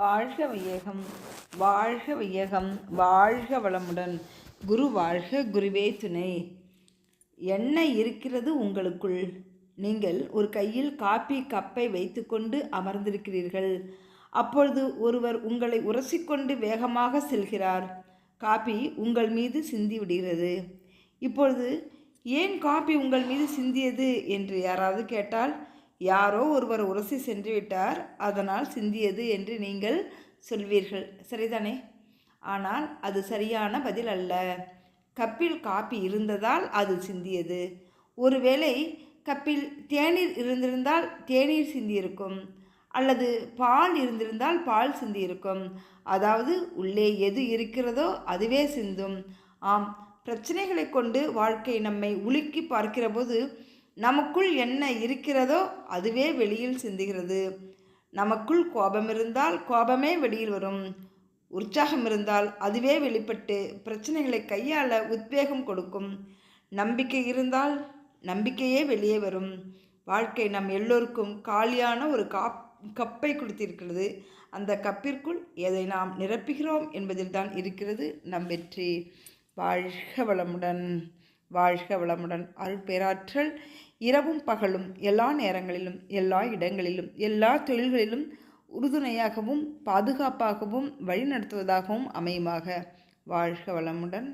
வாழ்க வையகம், வாழ்க வையகம், வாழ்க வளமுடன். குரு வாழ்க, குருவே துணை. என்ன இருக்கிறது உங்களுக்குள்? நீங்கள் ஒரு கையில் காப்பி கப்பை வைத்துக்கொண்டு அமர்ந்திருக்கிறீர்கள். அப்பொழுது ஒருவர் உங்களை உரசிக்கொண்டு வேகமாக செல்கிறார். காப்பி உங்கள் மீது சிந்தி விடுகிறது. இப்பொழுது ஏன் காப்பி உங்கள் மீது சிந்தியது என்று யாராவது கேட்டால், யாரோ ஒருவர் உரசி சென்று விட்டார், அதனால் சிந்தியது என்று நீங்கள் சொல்வீர்கள். சரிதானே? ஆனால் அது சரியான பதில் அல்ல. கப்பில் காப்பி இருந்ததால் அது சிந்தியது. ஒருவேளை கப்பில் தேநீர் இருந்திருந்தால் தேநீர் சிந்தியிருக்கும், அல்லது பால் இருந்திருந்தால் பால் சிந்தியிருக்கும். அதாவது உள்ளே எது இருக்கிறதோ அதுவே சிந்தும். ஆம், பிரச்சனைகளை கொண்டு வாழ்க்கை நம்மை உலுக்கி பார்க்கிற போது நமக்குள் என்ன இருக்கிறதோ அதுவே வெளியில் சிந்துகிறது. நமக்குள் கோபம் இருந்தால் கோபமே வெளியில் வரும். உற்சாகம் இருந்தால் அதுவே வெளிப்பட்டு பிரச்சனைகளை கையாள உத்வேகம் கொடுக்கும். நம்பிக்கை இருந்தால் நம்பிக்கையே வெளியே வரும். வாழ்க்கை நம் எல்லோருக்கும் காலியான ஒரு கப்பை கொடுத்திருக்கிறது. அந்த கப்பிற்குள் எதை நாம் நிரப்புகிறோம் என்பதில் தான் இருக்கிறது நம் வெற்றி. வாழ்க வளமுடன், வாழ்க வளமுடன். அருட்பேராற்றல் இரவும் பகலும் எல்லா நேரங்களிலும் எல்லா இடங்களிலும் எல்லா தொழில்களிலும் உறுதுணையாகவும் பாதுகாப்பாகவும் வழிநடத்துவதாகவும் அமையுமாக. வாழ்க வளமுடன்.